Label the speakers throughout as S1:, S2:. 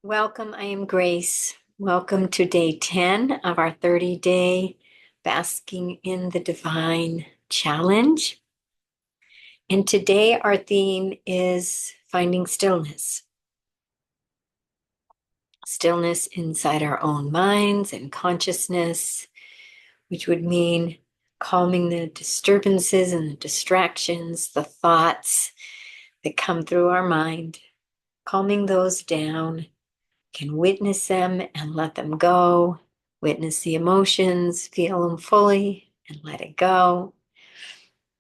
S1: Welcome, I am Grace. Welcome to day 10 of our 30-day Basking in the Divine challenge. And today our theme is finding stillness. Stillness inside our own minds and consciousness, which would mean calming the disturbances and the distractions, the thoughts that come through our mind, calming those down, can witness them and let them go, witness the emotions, feel them fully and let it go,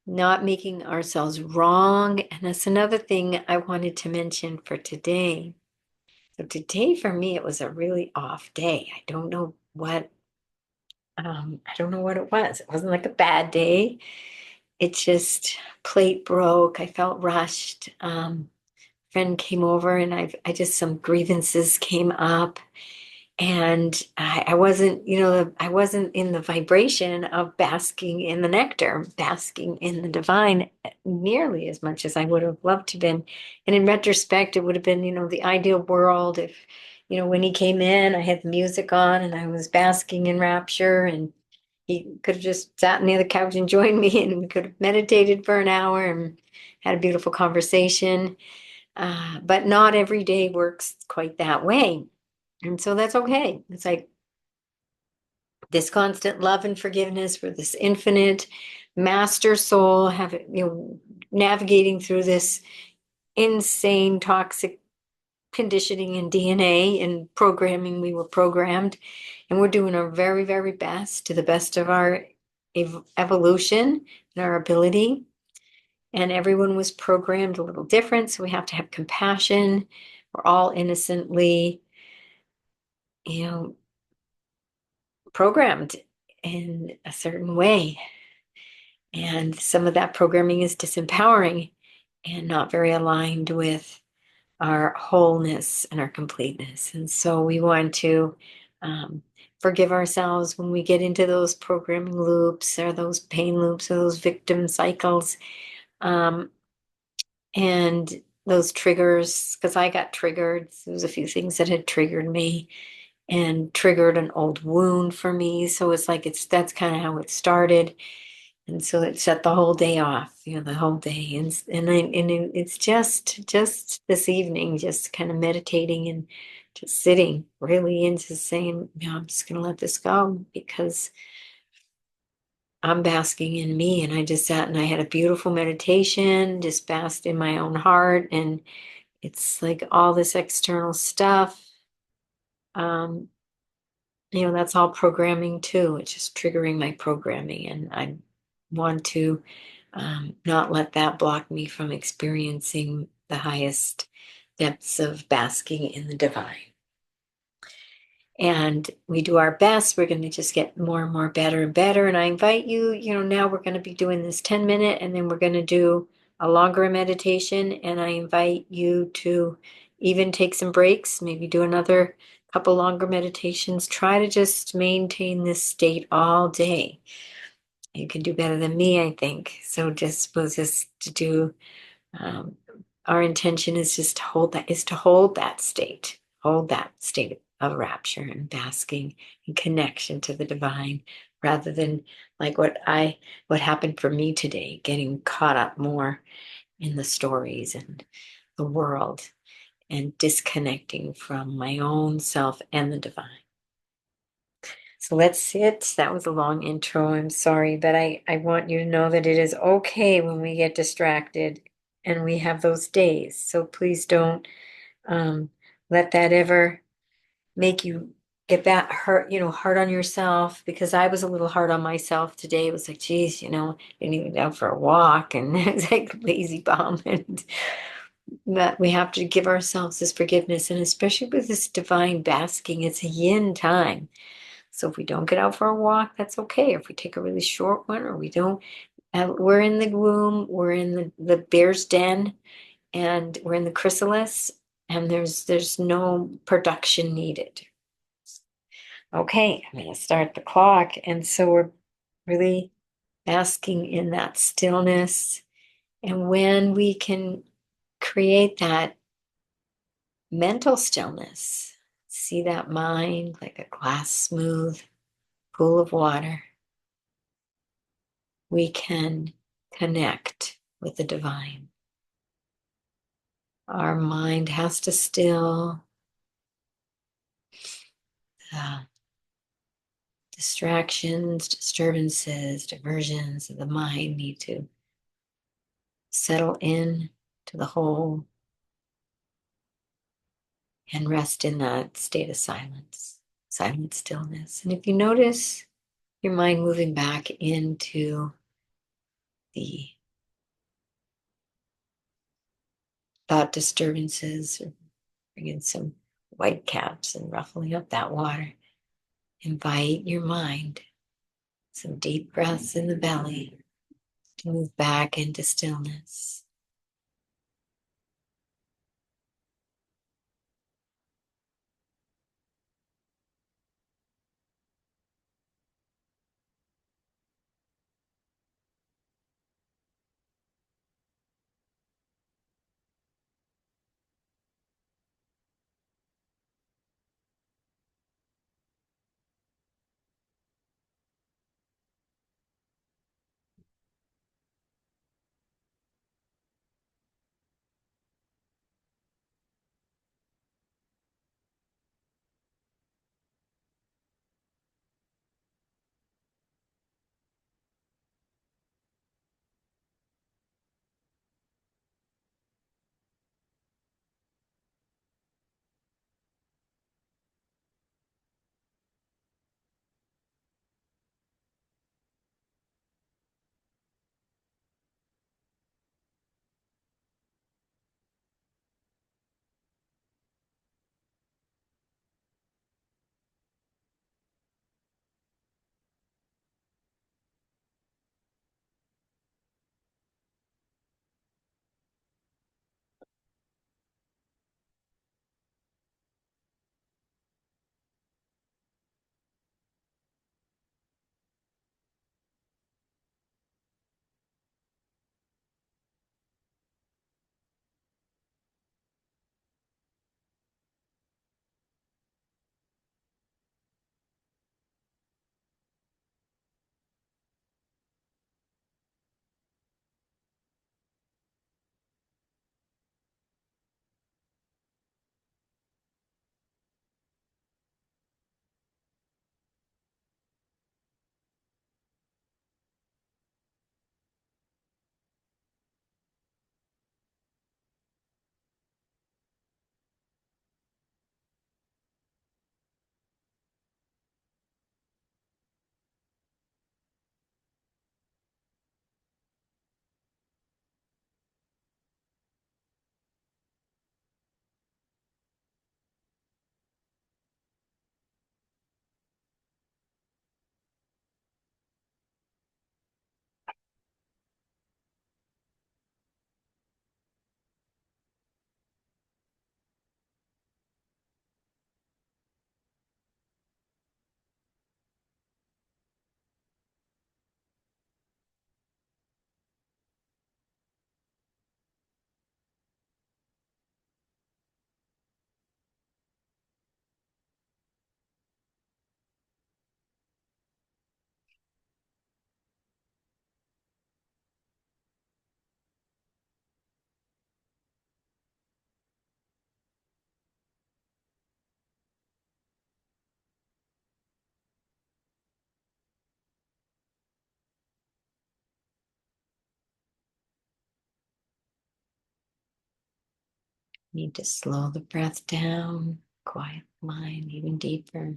S1: not making ourselves wrong. And that's another thing I wanted to mention for today. So today for me, it was a really off day. I don't know what it was. It wasn't like a bad day. It just plate broke. I felt rushed. Friend came over and I just some grievances came up. And I wasn't, I wasn't in the vibration of basking in the nectar, basking in the divine nearly as much as I would have loved to been. And in retrospect, it would have been, the ideal world if, when he came in, I had the music on and I was basking in rapture and he could have just sat near the couch and joined me and we could have meditated for an hour and had a beautiful conversation. But not every day works quite that way. And so that's okay. It's like this constant love and forgiveness for this infinite master soul, navigating through this insane toxic conditioning and DNA and programming we were programmed. And we're doing our very, very best to the best of our evolution and our ability. And everyone was programmed a little different. So we have to have compassion. We're all innocently, you know, programmed in a certain way. And some of that programming is disempowering and not very aligned with our wholeness and our completeness. And so we want to forgive ourselves when we get into those programming loops or those pain loops or those victim cycles um, and those triggers, because I got triggered. There was a few things that had triggered me and triggered an old wound for me. So it's like that's kind of how it started. And so it set the whole day off, the whole day. It's just this evening, just kind of meditating and just sitting really into saying, I'm just gonna let this go because I'm basking in me. And I just sat and I had a beautiful meditation, just basked in my own heart. And it's like all this external stuff. Um, that's all programming too. It's just triggering my programming. And I want to not let that block me from experiencing the highest depths of basking in the divine. And we do our best. We're going to just get more and more better and better. And I invite you, now we're going to be doing this 10-minute and then we're going to do a longer meditation. And I invite you to even take some breaks, maybe do another couple longer meditations. Try to just maintain this state all day. You can do better than me, I think. So we'll just to do um, our intention is just to hold that state of rapture and basking in connection to the divine, rather than like what happened for me today, getting caught up more in the stories and the world and disconnecting from my own self and the divine. So let's sit. That was a long intro. I'm sorry, but I want you to know that it is okay when we get distracted and we have those days. So please don't um, let that ever make you get that hard on yourself, because I was a little hard on myself today. It was like, geez, didn't even go for a walk and it's like lazy bum. And that we have to give ourselves this forgiveness. And especially with this divine basking, it's a yin time. So if we don't get out for a walk, that's okay. If we take a really short one or we don't, we're in the womb, we're in the bear's den, and we're in the chrysalis, and there's no production needed. Okay, I'm going to start the clock. And so we're really basking in that stillness. And when we can create that mental stillness. See that mind like a glass smooth pool of water. We can connect with the divine. Our mind has to still. Distractions, disturbances, diversions of the mind need to settle in to the whole and rest in that state of silence, silent stillness. And if you notice your mind moving back into the thought disturbances, or bring in some white caps and ruffling up that water, invite your mind, some deep breaths in the belly, to move back into stillness. Need to slow the breath down, quiet the mind even deeper.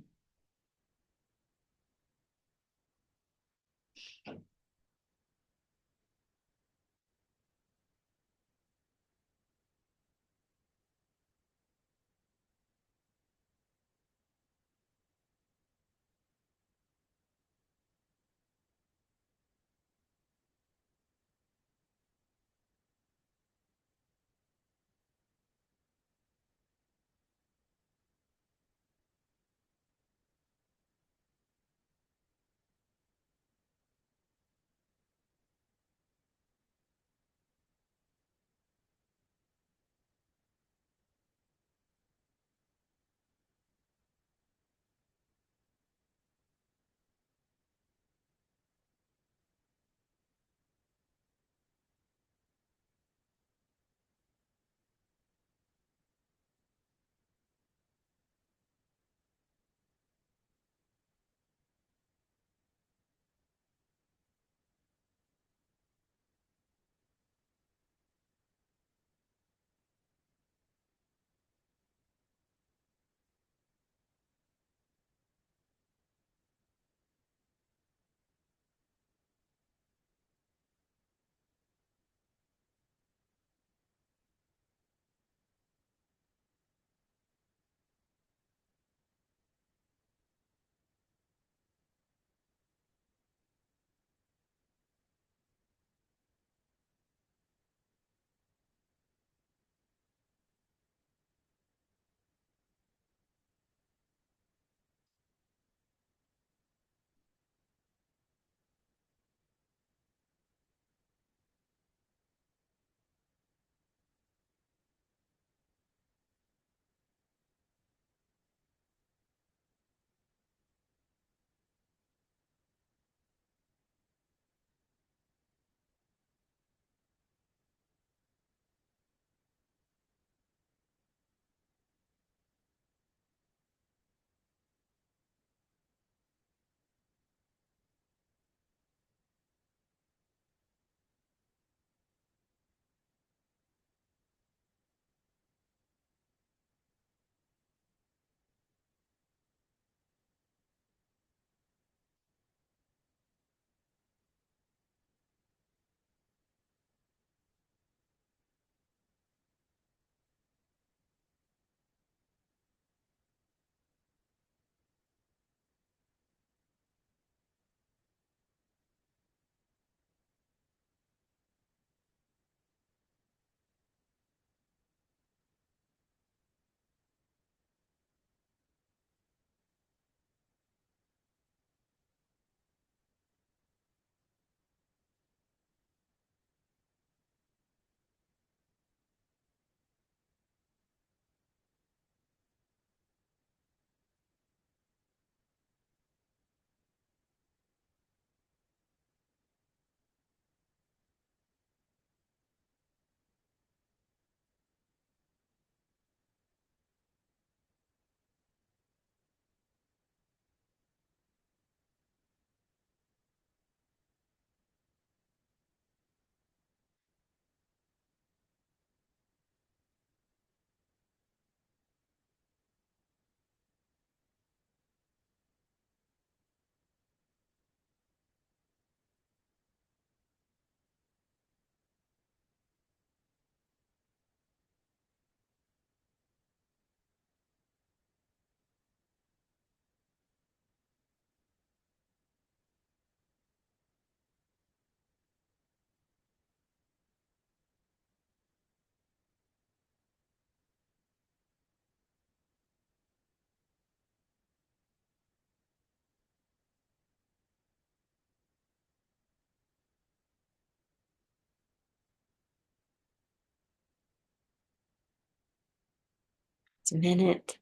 S1: minute.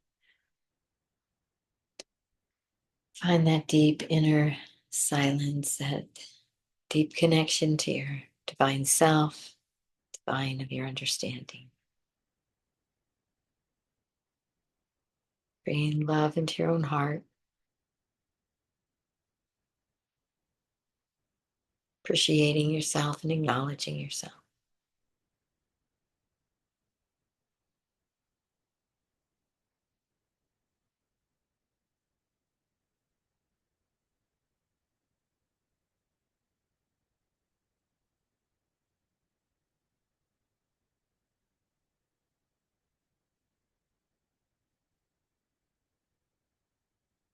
S1: Find that deep inner silence, that deep connection to your divine self, divine of your understanding. Bring love into your own heart. Appreciating yourself and acknowledging yourself.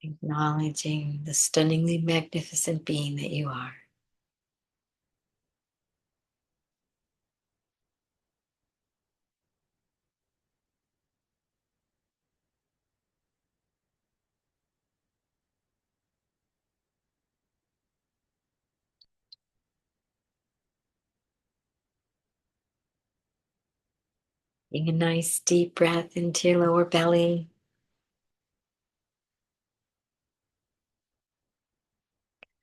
S1: Acknowledging the stunningly magnificent being that you are. Taking a nice deep breath into your lower belly.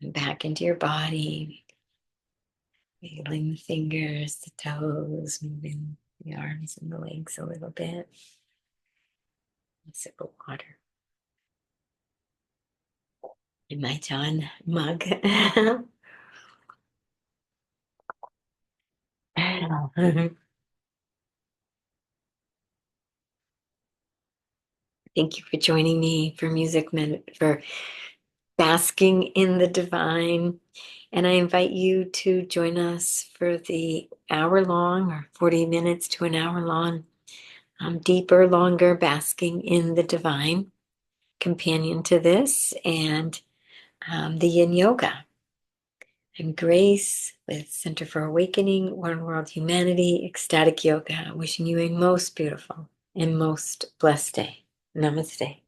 S1: And back into your body. Wiggling the fingers, the toes, moving the arms and the legs a little bit. A sip of water. In my John mug. Thank you for joining me for for basking in the divine. And I invite you to join us for the hour long or 40 minutes to an hour long, deeper, longer basking in the divine companion to this, and the yin yoga and grace with Center for Awakening, One World Humanity, ecstatic yoga. Wishing you a most beautiful and most blessed day. Namaste.